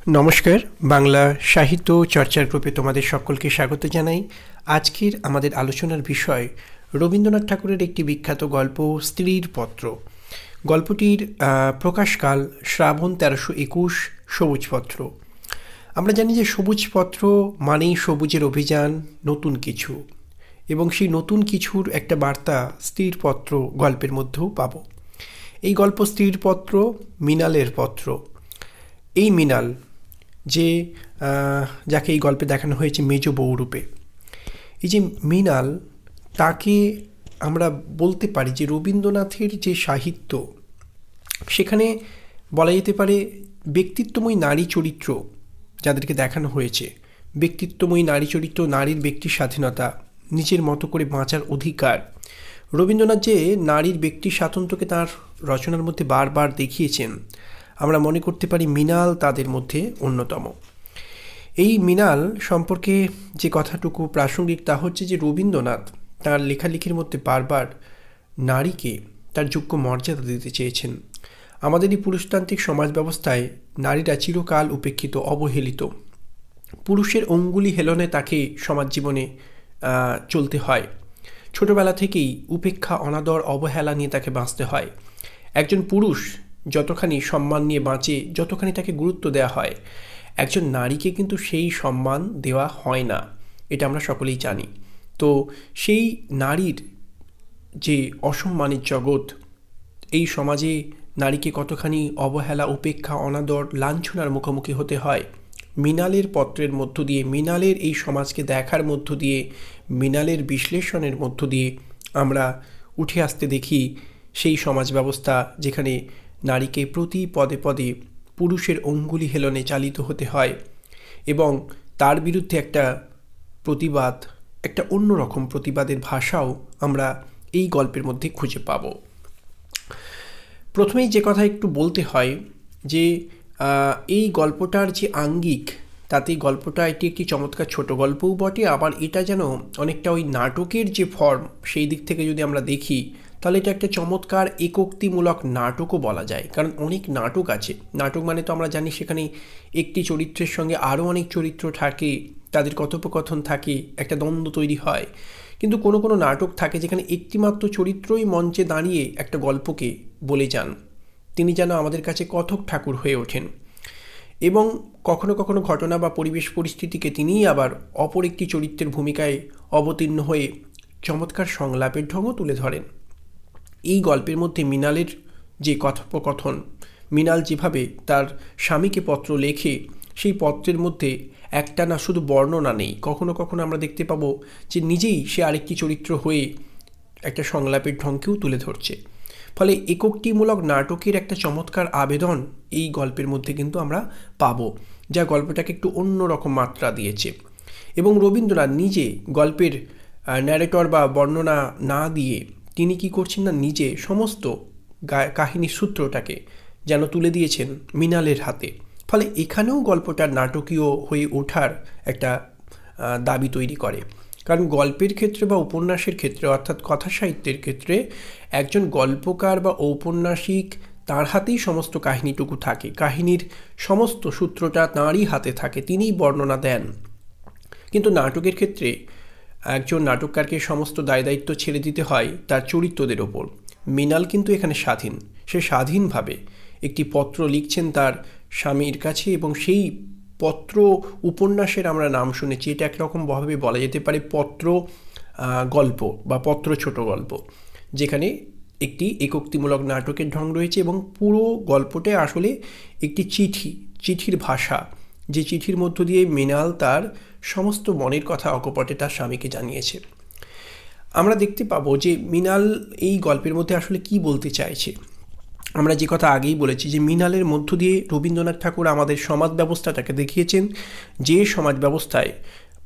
নমস্কার, বাংলা সাহিত্য চর্চার গ্রুপে তোমাদের সকলকে স্বাগত জানাই। আজকের আমাদের আলোচনার বিষয় রবীন্দ্রনাথ ঠাকুরের একটি বিখ্যাত গল্প স্ত্রীর পত্র। গল্পটির প্রকাশকাল শ্রাবণ 1321, সবুজপত্র। আমরা জানি যে সবুজপত্র মানেই সবুজের অভিযান, নতুন কিছু, এবং সেই নতুন কিছুর একটা বার্তা স্ত্রীর পত্র গল্পের মধ্যেও পাব। এই গল্প স্ত্রীর পত্র, মৃণালের পত্র। এই মৃণাল যাকে এই গল্পে দেখানো হয়েছে মেজ বউরূপে, এই যে মৃণাল, তাকে আমরা বলতে পারি যে রবীন্দ্রনাথের যে সাহিত্য, সেখানে বলা যেতে পারে ব্যক্তিত্বময়ী নারী চরিত্র যাদেরকে দেখানো হয়েছে, ব্যক্তিত্বময়ী নারী চরিত্র, নারীর ব্যক্তি স্বাধীনতা, নিজের মতো করে বাঁচার অধিকার। রবীন্দ্রনাথ যে নারীর ব্যক্তি স্বাতন্ত্র্যকে তাঁর রচনার মধ্যে বারবার দেখিয়েছেন, আমরা মনে করতে পারি মৃণাল তাদের মধ্যে অন্যতম। এই মৃণাল সম্পর্কে যে কথাটুকু প্রাসঙ্গিক তা হচ্ছে যে রবীন্দ্রনাথ তাঁর লেখালেখির মধ্যে বারবার নারীকে তার যোগ্য মর্যাদা দিতে চেয়েছেন। আমাদের এই পুরুষতান্ত্রিক সমাজ ব্যবস্থায় নারীরা চিরকাল উপেক্ষিত, অবহেলিত। পুরুষের অঙ্গুলি হেলনে তাকে সমাজ জীবনে চলতে হয়। ছোটবেলা থেকেই উপেক্ষা, অনাদর, অবহেলা নিয়ে তাকে বাঁচতে হয়। একজন পুরুষ যতখানি সম্মান নিয়ে বাঁচে, যতখানি তাকে গুরুত্ব দেওয়া হয়, একজন নারীকে কিন্তু সেই সম্মান দেওয়া হয় না, এটা আমরা সকলেই জানি। তো সেই নারীর যে অসম্মানিত জগৎ, এই সমাজে নারীকে কতখানি অবহেলা, উপেক্ষা, অনাদর, লাঞ্ছনার মুখোমুখি হতে হয়, মৃণালের পত্রের মধ্য দিয়ে, মৃণালের এই সমাজকে দেখার মধ্য দিয়ে, মৃণালের বিশ্লেষণের মধ্য দিয়ে আমরা উঠে আসতে দেখি সেই সমাজ ব্যবস্থা যেখানে নারীকে প্রতি পদে পদে পুরুষের অঙ্গুলি হেলনে চালিত হতে হয়, এবং তার বিরুদ্ধে একটা প্রতিবাদ, একটা অন্যরকম প্রতিবাদের ভাষাও আমরা এই গল্পের মধ্যে খুঁজে পাব। প্রথমেই যে কথা একটু বলতে হয় যে এই গল্পটার যে আঙ্গিক, তাতে গল্পটা এটি একটি চমৎকার ছোট গল্পও বটে, আবার এটা যেন অনেকটা ওই নাটকের যে ফর্ম, সেই দিক থেকে যদি আমরা দেখি তাহলে এটা একটা চমৎকার এकोक्तिमूलक নাটকও বলা যায়। কারণ অনেক নাটক আছে, নাটক মানে তো আমরা জানি সেখানে একটি চরিত্রের সঙ্গে আরও অনেক চরিত্র থাকে, তাদের কথোপকথন থাকে, একটা দ্বন্দ্ব তৈরি হয়। কিন্তু কোনো কোনো নাটক থাকে যেখানে একটিমাত্র চরিত্রই মঞ্চে দাঁড়িয়ে একটা গল্পকে বলে যান, তিনি যেন আমাদের কাছে কথক ঠাকুর হয়ে ওঠেন, এবং কখনো কখনো ঘটনা বা পরিবেশ পরিস্থিতিকে তিনিই আবার অপর একটি চরিত্রের ভূমিকায় অবতীর্ণ হয়ে চমৎকার সংলাপের ঢঙও তুলে ধরেন। এই গল্পের মধ্যে মৃণালের যে কথোপকথন, মৃণাল যেভাবে তার স্বামীকে পত্র লেখে, সেই পত্রের মধ্যে একটা না শুধু বর্ণনা নেই, কখনো কখনো আমরা দেখতে পাবো যে নিজেই সে আরেকটি চরিত্র হয়ে একটা সংলাপের ঢঙকেও তুলে ধরছে। ফলে এकोक्तिमूलक নাটকের একটা চমৎকার আবেদন এই গল্পের মধ্যে কিন্তু আমরা পাবো, যা গল্পটাকে একটু অন্যরকম মাত্রা দিয়েছে। এবং রবীন্দ্রনাথ নিজে গল্পের ন্যারেটর বা বর্ণনা না দিয়ে তিনি কি করছেন না, নিজে সমস্ত কাহিনীর সূত্রটাকে যেন তুলে দিয়েছেন মৃণালের হাতে। ফলে এখানেও গল্পটার নাটকীয় হয়ে ওঠার একটা দাবি তৈরি করে। কারণ গল্পের ক্ষেত্রে বা উপন্যাসের ক্ষেত্রে, অর্থাৎ কথা সাহিত্যের ক্ষেত্রে, একজন গল্পকার বা ঔপন্যাসিক, তার হাতেই সমস্ত কাহিনীটুকু থাকে, কাহিনীর সমস্ত সূত্রটা তাঁরই হাতে থাকে, তিনিই বর্ণনা দেন। কিন্তু নাটকের ক্ষেত্রে একজন নাটককারকে সমস্ত দায় দায়িত্ব ছেড়ে দিতে হয় তার চরিত্রদের ওপর। মৃণাল কিন্তু এখানে স্বাধীন, সে স্বাধীনভাবে একটি পত্র লিখছেন তার স্বামীর কাছে, এবং সেই পত্র উপন্যাসের আমরা নাম শুনেছি, এটা একরকমভাবে বলা যেতে পারে পত্র গল্প বা পত্র ছোট গল্প, যেখানে একটি এकोक्तिमूलक নাটকের ঢং রয়েছে, এবং পুরো গল্পটাই আসলে একটি চিঠির ভাষা, যে চিঠির মধ্য দিয়ে মৃণাল তার সমস্ত মনের কথা অকপটে তার স্বামীকে জানিয়েছে। আমরা দেখতে পাবো যে মৃণাল এই গল্পের মধ্যে আসলে কি বলতে চাইছে। আমরা যে কথা আগেই বলেছি যে মৃণালের মধ্য দিয়ে রবীন্দ্রনাথ ঠাকুর আমাদের সমাজ ব্যবস্থাটাকে দেখিয়েছেন, যে সমাজ ব্যবস্থায়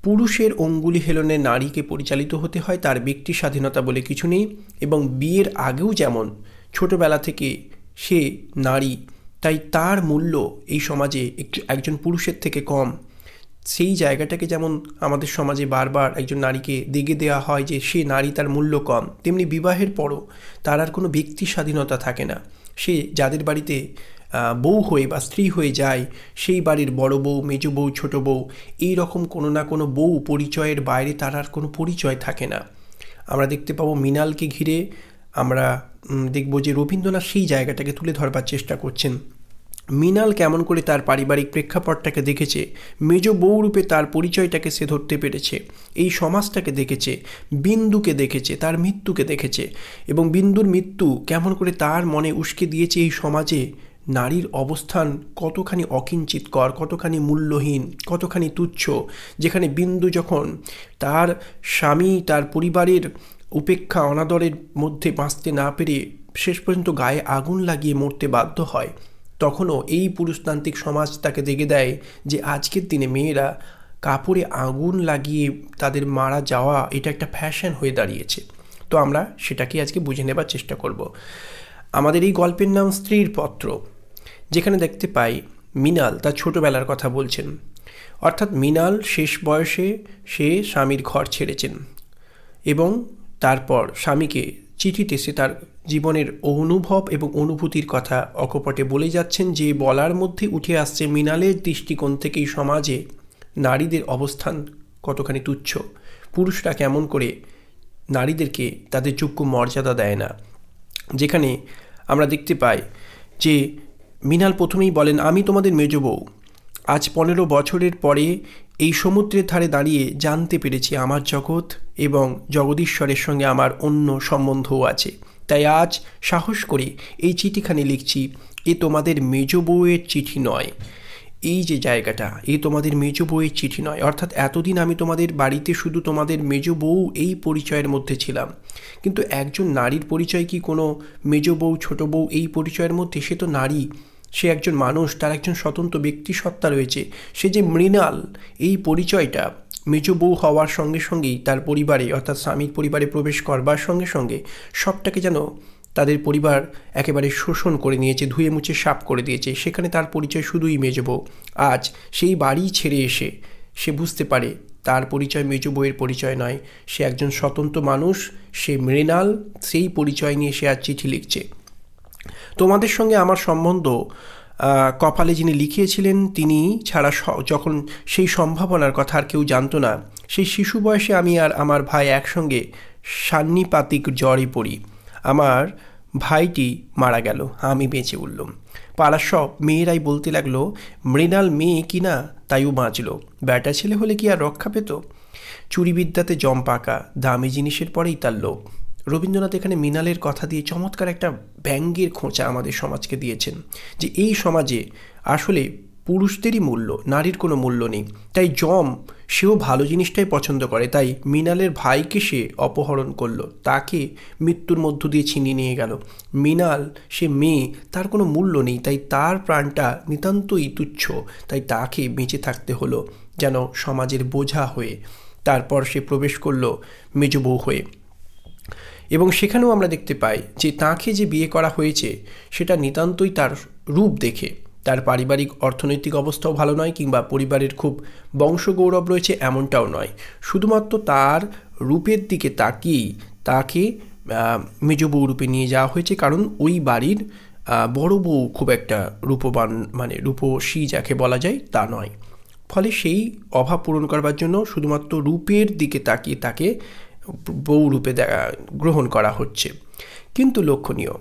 পুরুষের অঙ্গুলি হেলনে নারীকে পরিচালিত হতে হয়, তার ব্যক্তি স্বাধীনতা বলে কিছু নেই, এবং বিয়ের আগেও যেমন ছোটবেলা থেকে সে নারী, তাই তার মূল্য এই সমাজে একজন পুরুষের থেকে কম। সেই জায়গাটাকে যেমন আমাদের সমাজে বারবার একজন নারীকে দেগে দেওয়া হয় যে সে নারী, তার মূল্য কম, তেমনি বিবাহের পরও তার আর কোনো ব্যক্তি স্বাধীনতা থাকে না। সে যাদের বাড়িতে বউ হয়ে বা স্ত্রী হয়ে যায়, সেই বাড়ির বড় বউ, মেজ বউ, ছোট বউ, এই রকম কোনো না কোনো বউ পরিচয়ের বাইরে তার আর কোনো পরিচয় থাকে না। আমরা দেখতে পাবো মৃণালকে ঘিরে আমরা দেখব যে রবীন্দ্রনাথ সেই জায়গাটাকে তুলে ধরবার চেষ্টা করছেন। মৃণাল কেমন করে তার পারিবারিক প্রেক্ষাপটটাকে দেখেছে, মেজ বউরূপে তার পরিচয়টাকে সে ধরতে পেরেছে, এই সমাজটাকে দেখেছে, বিন্দুকে দেখেছে, তার মৃত্যুকে দেখেছে, এবং বিন্দুর মৃত্যু কেমন করে তার মনে উস্কে দিয়েছে এই সমাজে নারীর অবস্থান কতখানি অকিঞ্চিতকর, কতখানি মূল্যহীন, কতখানি তুচ্ছ। যেখানে বিন্দু যখন তার স্বামী, তার পরিবারের উপেক্ষা অনাদরের মধ্যে বাঁচতে না পেরে শেষ পর্যন্ত গায়ে আগুন লাগিয়ে মরতে বাধ্য হয়, তখনও এই পুরুষতান্ত্রিক সমাজ তাকে দেখে দেয় যে আজকের দিনে মেয়েরা কাপড়ে আগুন লাগিয়ে তাদের মারা যাওয়া এটা একটা ফ্যাশন হয়ে দাঁড়িয়েছে। তো আমরা সেটাকে আজকে বুঝে নেবার চেষ্টা করব। আমাদের এই গল্পের নাম স্ত্রীর পত্র, যেখানে দেখতে পাই মৃণাল তার ছোটোবেলার কথা বলছেন। অর্থাৎ মৃণাল শেষ বয়সে সে স্বামীর ঘর ছেড়েছেন এবং তারপর স্বামীকে চিঠিতে সে তার জীবনের অনুভব এবং অনুভূতির কথা অকপটে বলে যাচ্ছেন, যে বলার মধ্যে উঠে আসছে মৃণালের দৃষ্টিকোণ থেকে এই সমাজে নারীদের অবস্থান কতখানি তুচ্ছ, পুরুষরা কেমন করে নারীদেরকে তাদের যোগ্য মর্যাদা দেয় না। যেখানে আমরা দেখতে পাই যে মৃণাল প্রথমেই বলেন, আমি তোমাদের মেজ বউ, আজ 15 বছরের পরে এই সমুদ্রের ধারে দাঁড়িয়ে জানতে পেরেছি আমার জগৎ এবং জগদীশ্বরের সঙ্গে আমার অন্য সম্বন্ধও আছে। তাই আজ সাহস করে এই চিঠিখানি লিখছি, এ তোমাদের মেজ বউয়ের চিঠি নয়। এই যে জায়গাটা, এ তোমাদের মেজ বউয়ের চিঠি নয়, অর্থাৎ এতদিন আমি তোমাদের বাড়িতে শুধু তোমাদের মেজ বউ এই পরিচয়ের মধ্যে ছিলাম, কিন্তু একজন নারীর পরিচয় কি কোনো মেজ বউ, ছোট বউ এই পরিচয়ের মধ্যে? সে তো নারী, সে একজন মানুষ, তার একজন স্বতন্ত্র ব্যক্তিসত্তা রয়েছে। সে যে মৃণাল, এই পরিচয়টা মেজ বউ হওয়ার সঙ্গে সঙ্গেই তার পরিবারে অর্থাৎ স্বামীর পরিবারে প্রবেশ করবার সঙ্গে সঙ্গে সবটাকে যেন তাদের পরিবার একেবারে শোষণ করে নিয়েছে, ধুয়ে মুছে সাফ করে দিয়েছে। সেখানে তার পরিচয় শুধুই মেজ বউ। আজ সেই বাড়ি ছেড়ে এসে সে বুঝতে পারে তার পরিচয় মেজ বউয়ের পরিচয় নয়, সে একজন স্বতন্ত্র মানুষ, সে মৃণাল। সেই পরিচয় নিয়ে সে আজ চিঠি লিখছে। তোমাদের সঙ্গে আমার সম্বন্ধ কপালে যিনি লিখিয়েছিলেন তিনি ছাড়া যখন সেই সম্ভাবনার কথা আর কেউ জানতো না, সেই শিশু বয়সে আমি আর আমার ভাই একসঙ্গে সান্নিপাতিক জ্বরে পড়ি। আমার ভাইটি মারা গেল, আমি বেঁচে উঠলাম। পাড়ার সব মেয়েরাই বলতে লাগলো, মৃণাল মেয়ে কি না তাইও বাঁচল, ব্যাটা ছেলে হলে কি আর রক্ষা পেত? চুরিবিদ্যাতে জম পাকা, দামি জিনিসের পরেই তার লোভ। রবীন্দ্রনাথ এখানে মৃণালের কথা দিয়ে চমৎকার একটা ব্যঙ্গের খোঁচা আমাদের সমাজকে দিয়েছেন, যে এই সমাজে আসলে পুরুষদেরই মূল্য, নারীর কোনো মূল্য নেই। তাই জম সেও ভালো জিনিসটাই পছন্দ করে, তাই মৃণালের ভাইকে সে অপহরণ করলো, তাকে মৃত্যুর মধ্য দিয়ে ছিনিয়ে নিয়ে গেল। মৃণাল সে মেয়ে, তার কোনো মূল্য নেই, তাই তার প্রাণটা নিতান্তই তুচ্ছ, তাই তাকে বেঁচে থাকতে হলো যেন সমাজের বোঝা হয়ে। তারপর সে প্রবেশ করলো মেজ বউ হয়ে, এবং সেখানেও আমরা দেখতে পাই যে তাকে যে বিয়ে করা হয়েছে সেটা নিতান্তই তার রূপ দেখে। তার পারিবারিক অর্থনৈতিক অবস্থাও ভালো নয়, কিংবা পরিবারের খুব বংশগৌরব রয়েছে এমনটাও নয়। শুধুমাত্র তার রূপের দিকে তাকিয়েই তাকে মেজ বউ রূপে নিয়ে যাওয়া হয়েছে, কারণ ওই বাড়ির বড় বউ খুব একটা রূপবান, মানে রূপসী যাকে বলা যায় তা নয়। ফলে সেই অভাব পূরণ করবার জন্য শুধুমাত্র রূপের দিকে তাকিয়ে তাকে বউ রূপে গ্রহণ করা হচ্ছে। কিন্তু লক্ষণীয়,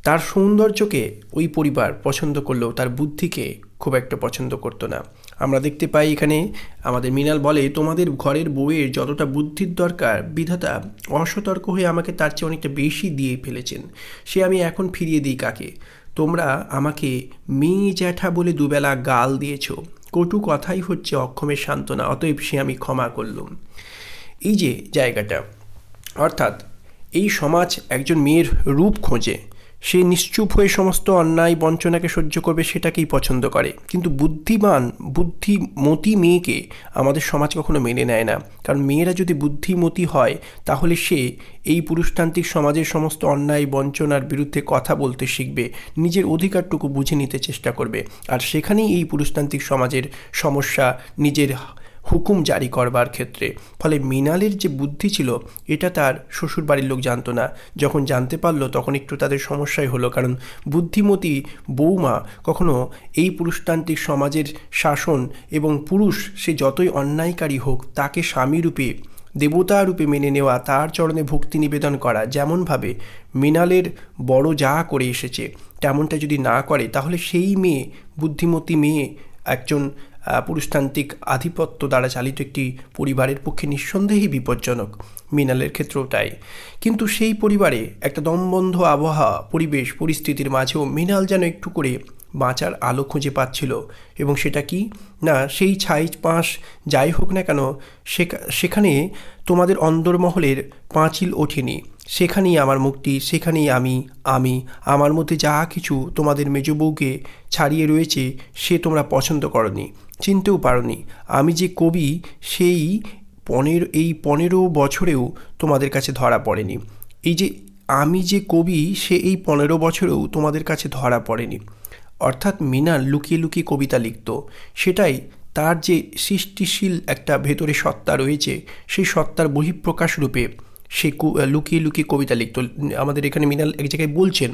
তার সৌন্দর্যকে ওই পরিবার পছন্দ করলেও তার বুদ্ধিকে খুব একটা পছন্দ করতো না। আমরা দেখতে পাই এখানে আমাদের মৃণাল বলে, তোমাদের ঘরের বউয়ের যতটা বুদ্ধির দরকার বিধাতা অসতর্ক হয়ে আমাকে তার চেয়ে অনেকটা বেশি দিয়ে ফেলেছেন, সে আমি এখন ফিরিয়ে দিই কাকে? তোমরা আমাকে মেয়ে জ্যাঠা বলে দুবেলা গাল দিয়েছ, কটু কথাই হচ্ছে অক্ষমের সান্ত্বনা, অতএব সে আমি ক্ষমা করলুম। এই যে জায়গাটা, অর্থাৎ এই সমাজ একজন মেয়ের রূপ খোঁজে, সে নিশ্চুপ হয়ে সমস্ত অন্যায় বঞ্চনাকে সহ্য করবে, সেটাকেই পছন্দ করে। কিন্তু বুদ্ধিমতী মেয়েকে আমাদের সমাজ কখনো মেনে নেয় না, কারণ মেয়েরা যদি বুদ্ধিমতী হয় তাহলে সে এই পুরুষতান্ত্রিক সমাজের সমস্ত অন্যায় বঞ্চনার বিরুদ্ধে কথা বলতে শিখবে, নিজের অধিকারটুকু বুঝে নিতে চেষ্টা করবে। আর সেখানেই এই পুরুষতান্ত্রিক সমাজের সমস্যা নিজের হুকুম জারি করবার ক্ষেত্রে। ফলে মৃণালের যে বুদ্ধি ছিল এটা তার শ্বশুরবাড়ির লোক জানতো না। যখন জানতে পারলো তখন একটু তাদের সমস্যাই হলো, কারণ বুদ্ধিমতী বৌমা কখনো এই পুরুষতান্ত্রিক সমাজের শাসন এবং পুরুষ সে যতই অন্যায়কারী হোক তাকে স্বামীরূপে দেবতা রূপে মেনে নেওয়া, তার চরণে ভক্তি নিবেদন করা, যেমনভাবে মৃণালের বড় যা করে এসেছে তেমনটা যদি না করে তাহলে সেই মেয়ে, বুদ্ধিমতী মেয়ে, একজন পুরুষতান্ত্রিক আধিপত্য দ্বারা চালিত একটি পরিবারের পক্ষে নিঃসন্দেহেই বিপজ্জনক। মৃণালের ক্ষেত্রেও তাই। কিন্তু সেই পরিবারে একটা দমবন্ধ আবহাওয়া, পরিবেশ, পরিস্থিতির মাঝেও মৃণাল যেন একটু করে বাঁচার আলো খুঁজে পাচ্ছিল। এবং সেটা কি না, সেই ছাই পাশ যাই হোক না কেন সেখানে তোমাদের অন্দরমহলের পাঁচিল ওঠেনি, সেখানেই আমার মুক্তি, সেখানেই আমি আমার মধ্যে যা কিছু তোমাদের মেজ বউকে ছাড়িয়ে রয়েছে সে তোমরা পছন্দ করনি, চিনতেও পারোনি। আমি যে কবি সেই 15 বছরেও তোমাদের কাছে ধরা পড়েনি। এই যে আমি যে কবি সে এই 15 বছরেও তোমাদের কাছে ধরা পড়েনি। অর্থাৎ মৃণাল লুকিয়ে লুকিয়ে কবিতা লিখত। সেটাই তার যে সৃষ্টিশীল একটা ভেতরে সত্তা রয়েছে, সেই সত্তার বহিঃপ্রকাশ রূপে সে লুকিয়ে লুকিয়ে কবিতা লিখত। আমাদের এখানে মৃণাল এক জায়গায় বলছেন,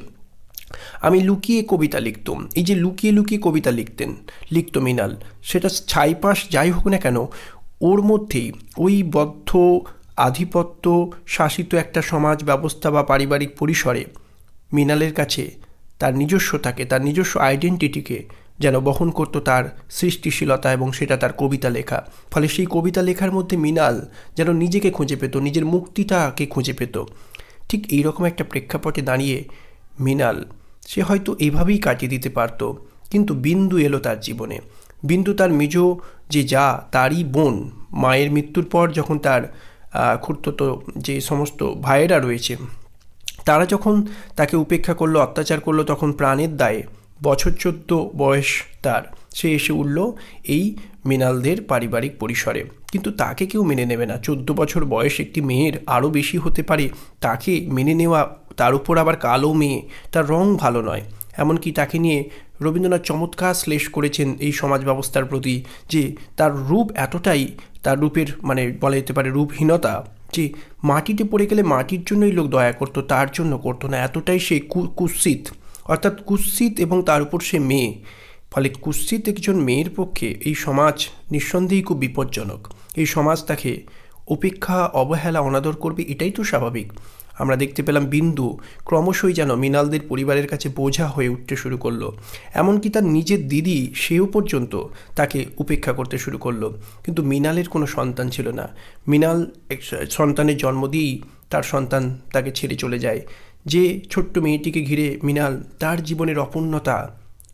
আমি লুকিয়ে কবিতা লিখতাম। এই যে লুকিয়ে লুকিয়ে কবিতা লিখত মৃণাল, সেটা ছাইপাশ যাই হোক না কেন ওর মধ্যেই ওই বদ্ধ আধিপত্য শাসিত একটা সমাজ ব্যবস্থা বা পারিবারিক পরিসরে মৃণালের কাছে তার নিজস্বতাকে, তার নিজস্ব আইডেন্টিটিকে যেন বহন করতো তার সৃষ্টিশীলতা, এবং সেটা তার কবিতা লেখা। ফলে সেই কবিতা লেখার মধ্যে মৃণাল যেন নিজেকে খুঁজে পেত, নিজের মুক্তিটাকে খুঁজে পেত। ঠিক এইরকম একটা প্রেক্ষাপটে দাঁড়িয়ে মৃণাল সে হয়তো এইভাবেই কাটিয়ে দিতে পারত, কিন্তু বিন্দু এলো তার জীবনে। বিন্দু তার মেজ যা তারই বোন, মায়ের মৃত্যুর পর যখন তার খুড়তুতো যে সমস্ত ভাইয়েরা রয়েছে তারা যখন তাকে উপেক্ষা করলো, অত্যাচার করলো, তখন প্রাণের দায়ে বছর 14 বয়স তার, সে এসে উঠল এই মৃণালদের পারিবারিক পরিসরে। কিন্তু তাকে কেউ মেনে নেবে না। 14 বছর বয়স একটি মেয়ের আরও বেশি হতে পারে, তাকে মেনে নেওয়া, তার উপর আবার কালো মেয়ে, তার রং ভালো নয়। এমনকি তাকে নিয়ে রবীন্দ্রনাথ চমৎকার শ্লেষ করেছেন এই সমাজ ব্যবস্থার প্রতি, যে তার রূপ এতটাই, তার রূপের বলা যেতে পারে রূপহীনতা, যে মাটিতে পড়ে গেলে মাটির জন্যই লোক দয়া করতো, তার জন্য করতো না। এতটাই সে কুৎসিত, অর্থাৎ কুৎসিত, এবং তার উপর সে মেয়ে। ফলে কুৎসিত একজন মেয়ের পক্ষে এই সমাজ নিঃসন্দেহেই খুব বিপজ্জনক। এই সমাজ তাকে উপেক্ষা, অবহেলা, অনাদর করবে, এটাই তো স্বাভাবিক। আমরা দেখতে পেলাম বিন্দু ক্রমশই যেন মৃণালদের পরিবারের কাছে বোঝা হয়ে উঠতে শুরু করলো। এমনকি তার নিজের দিদি সেও পর্যন্ত তাকে উপেক্ষা করতে শুরু করলো। কিন্তু মৃণালের কোনো সন্তান ছিল না। মৃণাল এক সন্তানের জন্ম দিয়েই তার সন্তান তাকে ছেড়ে চলে যায়। যে ছোট্ট মেয়েটিকে ঘিরে মৃণাল তার জীবনের অপূর্ণতা,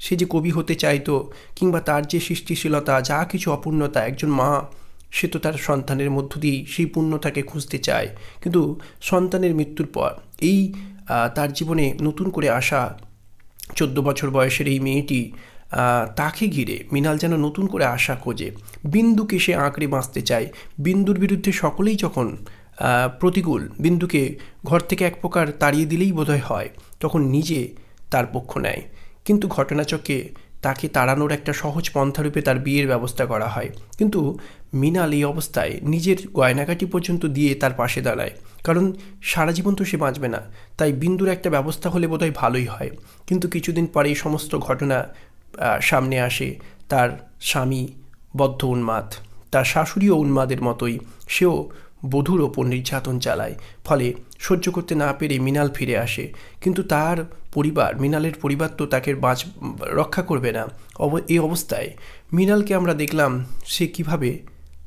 সে যে কবি হতে চাইতো, কিংবা তার যে সৃষ্টিশীলতা, যা কিছু অপূর্ণতা, একজন মা সে তো তার সন্তানের মধ্য দিয়েই সেই পূর্ণতাকে খুঁজতে চায়। কিন্তু সন্তানের মৃত্যুর পর এই তার জীবনে নতুন করে আসা 14 বছর বয়সের এই মেয়েটি, তাকে ঘিরে মৃণাল যেন নতুন করে আশা খোঁজে। বিন্দুকে সে আঁকড়ে বাঁচতে চায়। বিন্দুর বিরুদ্ধে সকলেই যখন প্রতিকূল, বিন্দুকে ঘর থেকে এক প্রকার তাড়িয়ে দিলেই বোধহয় হয়, তখন নিজে তার পক্ষ নেয়। কিন্তু ঘটনাচক্রে তাকে তাড়ানোর একটা সহজ পন্থারূপে তার বিয়ের ব্যবস্থা করা হয়। কিন্তু মৃণাল এই অবস্থায় নিজের গয়নাগাটি পর্যন্ত দিয়ে তার পাশে দাঁড়ায়, কারণ সারা জীবন তো সে বাঁচবে না। তাই বিন্দুর একটা ব্যবস্থা হলে বোধহয় ভালোই হয়। কিন্তু কিছুদিন পরে এই সমস্ত ঘটনা সামনে আসে। তার স্বামী বদ্ধ উন্মাদ, তার শাশুড়িও উন্মাদের মতোই, সেও বধূর ওপর নির্যাতন চালায়। ফলে সহ্য করতে না পেরে মৃণাল ফিরে আসে। কিন্তু তার পরিবার, মৃণালের পরিবার তো তাকে রক্ষা করবে না। এই অবস্থায় মৃণালকে আমরা দেখলাম সে কিভাবে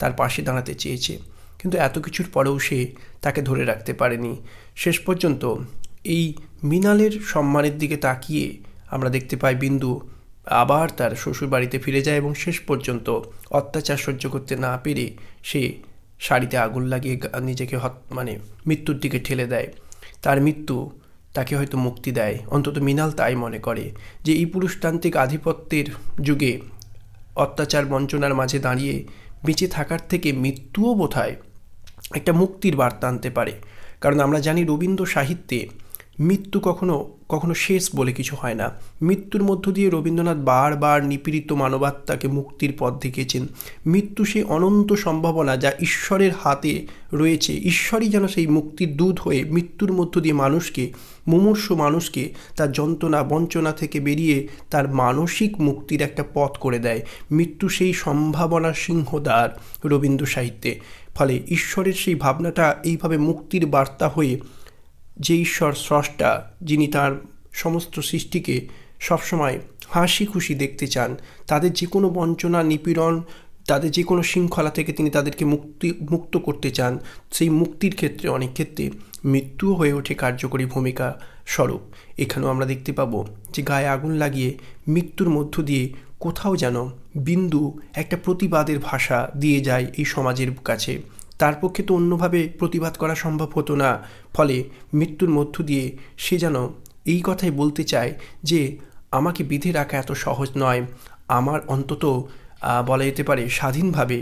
তার পাশে দাঁড়াতে চেয়েছে, কিন্তু এত কিছুর পরেও সে তাকে ধরে রাখতে পারেনি। শেষ পর্যন্ত এই মৃণালের সম্মানের দিকে তাকিয়ে আমরা দেখতে পাই বিন্দু আবার তার শ্বশুর বাড়িতে ফিরে যায়, এবং শেষ পর্যন্ত অত্যাচার সহ্য করতে না পেরে সে শাড়িতে আগুন লাগিয়ে নিজেকে মৃত্যুর দিকে ঠেলে দেয়। তার মৃত্যু তাকে হয়তো মুক্তি দেয়, অন্তত মৃণাল তাই মনে করে, যে এই পুরুষতান্ত্রিক আধিপত্যের যুগে অত্যাচার বঞ্চনার মাঝে দাঁড়িয়ে বেঁচে থাকার থেকে মৃত্যুও বোধহয় একটা মুক্তির বার্তা আনতে পারে। কারণ আমরা জানি রবীন্দ্র সাহিত্যে মৃত্যু কখনো কখনো শেষ বলে কিছু হয় না। মৃত্যুর মধ্য দিয়ে রবীন্দ্রনাথ বারবার নিপীড়িত মানবাত্মাকে মুক্তির পথ দেখিয়েছেন। মৃত্যু সেই অনন্ত সম্ভাবনা যা ঈশ্বরের হাতে রয়েছে। ঈশ্বরই যেন সেই মুক্তির দূত হয়ে মৃত্যুর মধ্য দিয়ে মানুষকে, মুমূর্ষ মানুষকে তার যন্ত্রণা বঞ্চনা থেকে বেরিয়ে তার মানসিক মুক্তির একটা পথ করে দেয়। মৃত্যু সেই সম্ভাবনার সিংহদ্বার রবীন্দ্র সাহিত্যে। ফলে ঈশ্বরের সেই ভাবনাটা এইভাবে মুক্তির বার্তা হয়ে, যে ঈশ্বর স্রষ্টা, যিনি তার সমস্ত সৃষ্টিকে সবসময় হাসি খুশি দেখতে চান, তাদের যে কোনো বঞ্চনা নিপীড়ন, তাদের যে কোনো শৃঙ্খলা থেকে তিনি তাদেরকে মুক্ত করতে চান, সেই মুক্তির ক্ষেত্রে অনেক ক্ষেত্রে মৃত্যুও হয়ে ওঠে কার্যকরী ভূমিকা স্বরূপ। এখানেও আমরা দেখতে পাবো যে গায়ে আগুন লাগিয়ে মৃত্যুর মধ্য দিয়ে কোথাও যেন বিন্দু একটা প্রতিবাদের ভাষা দিয়ে যায় এই সমাজের কাছে। তার পক্ষে তো অন্যভাবে প্রতিবাদ করা সম্ভব হতো না। ফলে মৃত্যুর মধ্য দিয়ে সে যেন এই কথাই বলতে চায় যে আমাকে বেঁধে রাখা এত সহজ নয়, আমার অন্তত বলা যেতে পারে স্বাধীনভাবে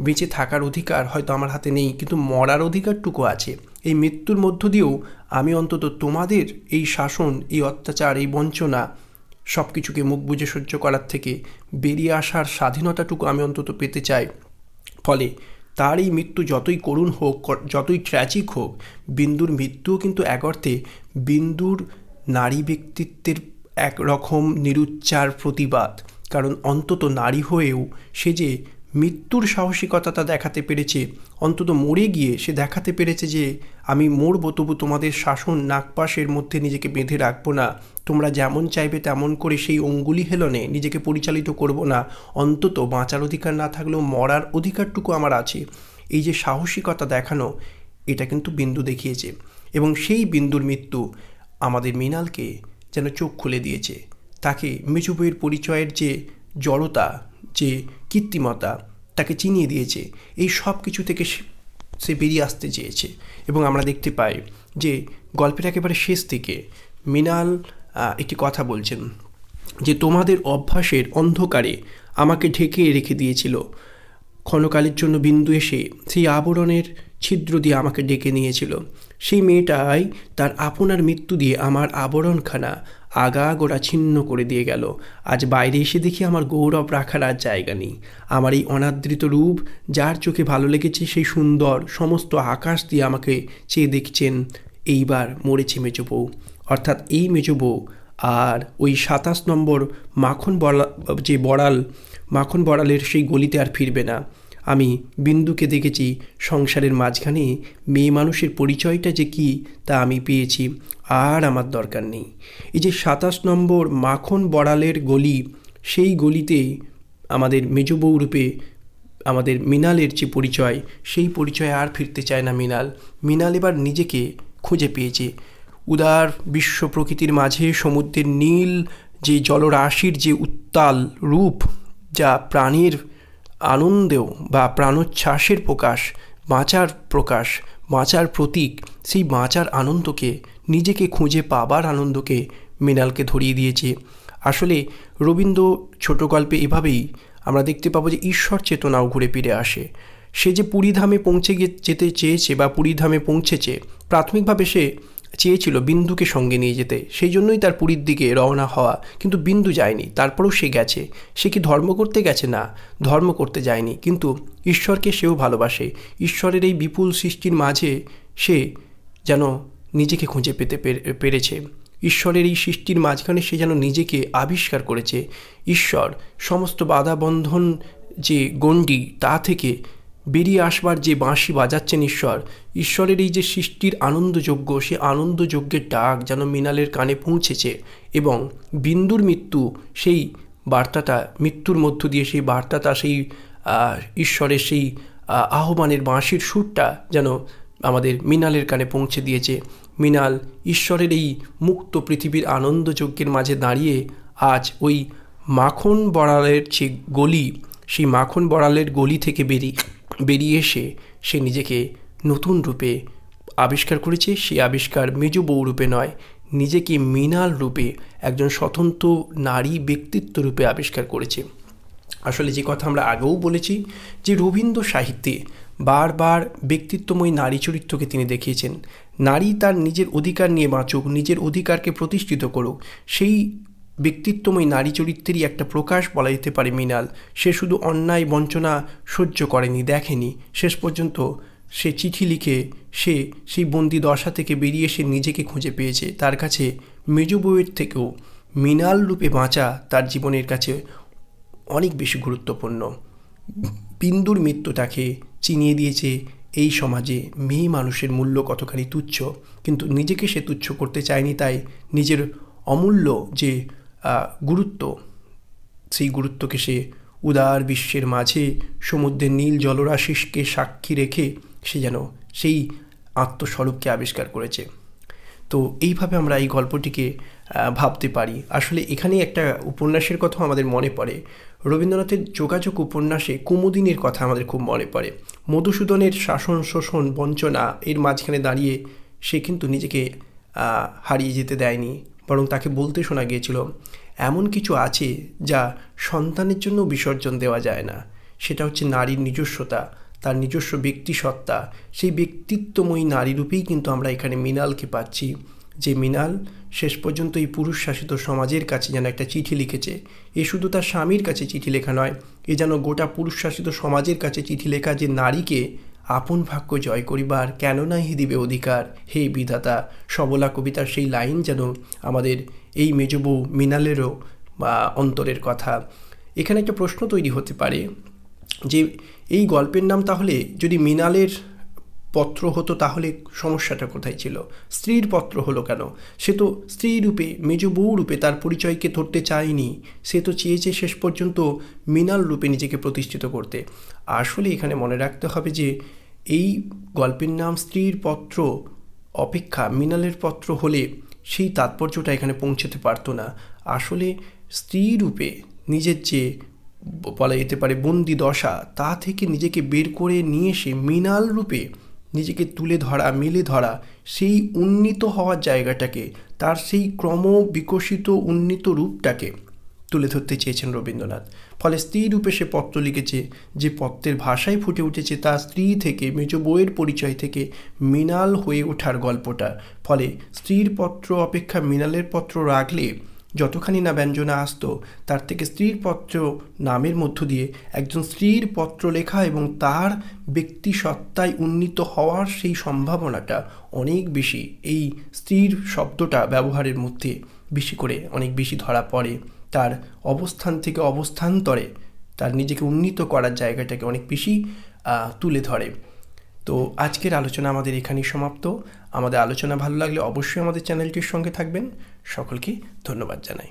বেঁচে থাকার অধিকার হয়তো আমার হাতে নেই, কিন্তু মরার অধিকারটুকু আছে। এই মৃত্যুর মধ্য দিয়েও আমি অন্তত তোমাদের এই শাসন, এই অত্যাচার, এই বঞ্চনা সব কিছুকে মুখ বুজে সহ্য করার থেকে বেরিয়ে আসার স্বাধীনতাটুকু আমি অন্তত পেতে চাই। ফলে তার এই মৃত্যু যতই করুণ হোক, যতই ট্র্যাজিক হোক, বিন্দুর মৃত্যুও কিন্তু এক অর্থে বিন্দুর নারী ব্যক্তিত্বের একরকম নিরুচ্চার প্রতিবাদ। কারণ অন্তত নারী হয়েও সে যে মৃত্যুর সাহসিকতাটা দেখাতে পেরেছে, অন্তত মরে গিয়ে সে দেখাতে পেরেছে যে আমি মরবো, তবু তোমাদের শাসন নাগপাশের মধ্যে নিজেকে বেঁধে রাখবো না, তোমরা যেমন চাইবে তেমন করে সেই অঙ্গুলি হেলনে নিজেকে পরিচালিত করব না, অন্তত বাঁচার অধিকার না থাকলেও মরার অধিকারটুকু আমার আছে। এই যে সাহসিকতা দেখানো, এটা কিন্তু বিন্দু দেখিয়েছে। এবং সেই বিন্দুর মৃত্যু আমাদের মৃণালকে যেন চোখ খুলে দিয়েছে। তাকে মেজো বউয়ের পরিচয়ের যে জড়তা, যে কৃত্রিমতা, তাকে চিনিয়ে দিয়েছে। এই সব কিছু থেকে সে বেরিয়ে আসতে চেয়েছে। এবং আমরা দেখতে পাই যে গল্পের একেবারে শেষ দিকে মৃণাল একটি কথা বলছেন যে তোমাদের অভ্যাসের অন্ধকারে আমাকে ঢেকে রেখে দিয়েছিল। ক্ষণকালের জন্য বিন্দু এসে সেই আবরণের ছিদ্র দিয়ে আমাকে ডেকে নিয়েছিল। সেই মেয়েটাই তার আপনার মৃত্যু দিয়ে আমার আবরণখানা আগাগোড়া ছিন্ন করে দিয়ে গেল। আজ বাইরে এসে দেখি আমার গৌরব রাখার আর জায়গা নেই। আমার এই অনাদৃত রূপ, যার চোখে ভালো লেগেছে সেই সুন্দর সমস্ত আকাশ দিয়ে আমাকে চেয়ে দেখছেন, এইবার মরেছে মেজো বউ। অর্থাৎ এই মেজো বউ আর ওই 27 নম্বর মাখন বড়ালের সেই গলিতে আর ফিরবে না। আমি বিন্দুকে দেখেছি সংসারের মাঝখানে মেয়ে মানুষের পরিচয়টা যে কী তা আমি পেয়েছি, আর আমার দরকার নেই। এই যে 27 নম্বর মাখন বড়ালের গলি, সেই গলিতে আমাদের মেজো বউ রূপে আমাদের মৃণালের যে পরিচয়, সেই পরিচয়ে আর ফিরতে চায় না মৃণাল এবার নিজেকে খুঁজে পেয়েছে। উদার বিশ্ব প্রকৃতির মাঝে সমুদ্রের নীল যে জলরাশির যে উত্তাল রূপ, যা প্রাণীর আনন্দেও বা প্রাণোচ্ছ্বাসের প্রকাশ, বাঁচার প্রতীক, সেই বাঁচার আনন্দকে, নিজেকে খুঁজে পাবার আনন্দকে মৃণালকে ধরিয়ে দিয়েছে। আসলে রবীন্দ্র ছোট গল্পে এভাবেই আমরা দেখতে পাবো যে ঈশ্বর চেতনাও ঘুরে ফিরে আসে। সে যে পুরীধামে যেতে চেয়েছে বা পুরীধামে পৌঁছেছে, প্রাথমিকভাবে সে চেয়েছিল বিন্দুকে সঙ্গে নিয়ে যেতে, সেই জন্যই তার পুরীর দিকে রওনা হওয়া। কিন্তু বিন্দু যায়নি, তারপরেও সে গেছে। সে কি ধর্ম করতে গেছে? না, ধর্ম করতে যায়নি, কিন্তু ঈশ্বরকে সেও ভালোবাসে। ঈশ্বরের এই বিপুল সৃষ্টির মাঝে সে যেন নিজেকে খুঁজে পেতে পেরেছে। ঈশ্বরের এই সৃষ্টির মাঝখানে সে যেন নিজেকে আবিষ্কার করেছে। ঈশ্বর সমস্ত বাধা বন্ধন যে গণ্ডি, তা থেকে বেরিয়ে আসবার যে বাঁশি বাজাচ্ছেন ঈশ্বরের এই যে সৃষ্টির আনন্দযজ্ঞ, সে আনন্দযজ্ঞের ডাক যেন মৃণালের কানে পৌঁছেছে। এবং বিন্দুর মৃত্যু, সেই বার্তাটা, মৃত্যুর মধ্য দিয়ে সেই বার্তাটা, সেই ঈশ্বরের সেই আহ্বানের বাঁশির সুরটা যেন আমাদের মৃণালের কানে পৌঁছে দিয়েছে। মৃণাল ঈশ্বরের এই মুক্ত পৃথিবীর আনন্দযজ্ঞের মাঝে দাঁড়িয়ে আজ ওই মাখন বড়ালের যে গলি, সেই মাখন বড়ালের গলি থেকে বেরিয়ে এসে সে নিজেকে নতুন রূপে আবিষ্কার করেছে। সেই আবিষ্কার মেজো বউ রূপে নয়, নিজেকে মৃণাল রূপে, একজন স্বতন্ত্র নারী ব্যক্তিত্ব রূপে আবিষ্কার করেছে। আসলে যে কথা আমরা আগেও বলেছি যে রবীন্দ্র সাহিত্যে বারবার ব্যক্তিত্বময়ী নারী চরিত্রকে তিনি দেখিয়েছেন। নারী তার নিজের অধিকার নিয়ে বাঁচুক, নিজের অধিকারকে প্রতিষ্ঠিত করুক, সেই ব্যক্তিত্বময়ী নারী চরিত্রেরই একটা প্রকাশ বলা যেতে পারে মৃণাল। সে শুধু অন্যায় বঞ্চনা সহ্য করেনি, দেখেনি, শেষ পর্যন্ত সে চিঠি লিখে সে সেই বন্দি দশা থেকে বেরিয়ে এসে নিজেকে খুঁজে পেয়েছে। তার কাছে মেজ বউয়ের থেকেও মৃণাল রূপে বাঁচা তার জীবনের কাছে অনেক বেশি গুরুত্বপূর্ণ। বিন্দুর মৃত্যু তাকে চিনিয়ে দিয়েছে এই সমাজে মেয়ে মানুষের মূল্য কতখানি তুচ্ছ, কিন্তু নিজেকে সে তুচ্ছ করতে চায়নি, তাই নিজের অমূল্য যে গুরুত্ব, সেই গুরুত্বকে সে উদার বিশ্বের মাঝে সমুদ্রের নীল জলরাশিকে সাক্ষী রেখে সে যেন সেই আত্মস্বরূপকে আবিষ্কার করেছে। তো এইভাবে আমরা এই গল্পটিকে ভাবতে পারি। আসলে এখানেই একটা উপন্যাসের কথা আমাদের মনে পড়ে। রবীন্দ্রনাথের যোগাযোগ উপন্যাসে কুমুদিনীর কথা আমাদের খুব মনে পড়ে। মধুসূদনের শাসন, শোষণ, বঞ্চনা এর মাঝখানে দাঁড়িয়ে সে কিন্তু নিজেকে হারিয়ে যেতে দেয়নি, বরং তাকে বলতে শোনা গিয়েছিল এমন কিছু আছে যা সন্তানের জন্য বিসর্জন দেওয়া যায় না, সেটা হচ্ছে নারীর নিজস্বতা, তার নিজস্ব ব্যক্তিসত্তা। সেই ব্যক্তিত্বময়ী নারী রূপেই কিন্তু আমরা এখানে মৃণালকে পাচ্ছি, যে মৃণাল শেষ পর্যন্ত এই পুরুষ শাসিত সমাজের কাছে যেন একটা চিঠি লিখেছে। এ শুধু তার স্বামীর কাছে চিঠি লেখা নয়, এ যেন গোটা পুরুষ শাসিত সমাজের কাছে চিঠি লেখা, যে নারীকে আপন ভাগ্য জয় করিবার কেন নাহি দিবে অধিকার, হে বিধাতা। সবলা কবিতার সেই লাইন যেন আমাদের এই মেজবউ মৃণালেরও অন্তরের কথা। এখানে একটা প্রশ্ন তৈরি হতে পারে যে এই গল্পের নাম তাহলে যদি মৃণালের পত্র হতো তাহলে সমস্যাটা কোথায় ছিল? স্ত্রীর পত্র হলো কেন? সে তো স্ত্রী রূপে, মেজ বউ রূপে তার পরিচয়কে ধরতে চায়নি, সে তো চেয়েছে শেষ পর্যন্ত মৃণাল রূপে নিজেকে প্রতিষ্ঠিত করতে। আসলে এখানে মনে রাখতে হবে যে এই গল্পের নাম স্ত্রীর পত্র অপেক্ষা মৃণালের পত্র হলে সেই তাৎপর্যটা এখানে পৌঁছতে পারতো না। আসলে স্ত্রী রূপে নিজের যে বলা যেতে পারে বন্দি দশা, তা থেকে নিজেকে বের করে নিয়ে এসে মৃণাল রূপে নিজেকে তুলে ধরা, মেলে ধরা, সেই উন্নীত হওয়ার জায়গাটাকে, তার সেই ক্রম বিকশিত উন্নীত রূপটাকে তুলে ধরতে চেয়েছেন রবীন্দ্রনাথ। ফলে স্ত্রী রূপে সে পত্র লিখেছে, যে পত্রের ভাষায় ফুটে উঠেছে তার স্ত্রী থেকে, মেজ বউয়ের পরিচয় থেকে মৃণাল হয়ে ওঠার গল্পটা। ফলে স্ত্রীর পত্র অপেক্ষা মৃণালের পত্র রাখলে যতখানি না ব্যঞ্জনা আসতো, তার থেকে স্ত্রীর পত্র নামের মধ্য দিয়ে একজন স্ত্রীর পত্র লেখা এবং তার ব্যক্তি সত্তায় উন্নীত হওয়ার সেই সম্ভাবনাটা অনেক বেশি এই স্ত্রীর শব্দটা ব্যবহারের মধ্যে বেশি করে অনেক বেশি ধরা পড়ে। তার অবস্থান থেকে অবস্থান্তরে তার নিজেকে উন্নীত করার জায়গাটাকে অনেক বেশি তুলে ধরে। তো আজকের আলোচনা আমাদের এখানেই সমাপ্ত। আমাদের আলোচনা ভালো লাগলে অবশ্যই আমাদের চ্যানেলটির সঙ্গে থাকবেন। সকলকে ধন্যবাদ জানাই।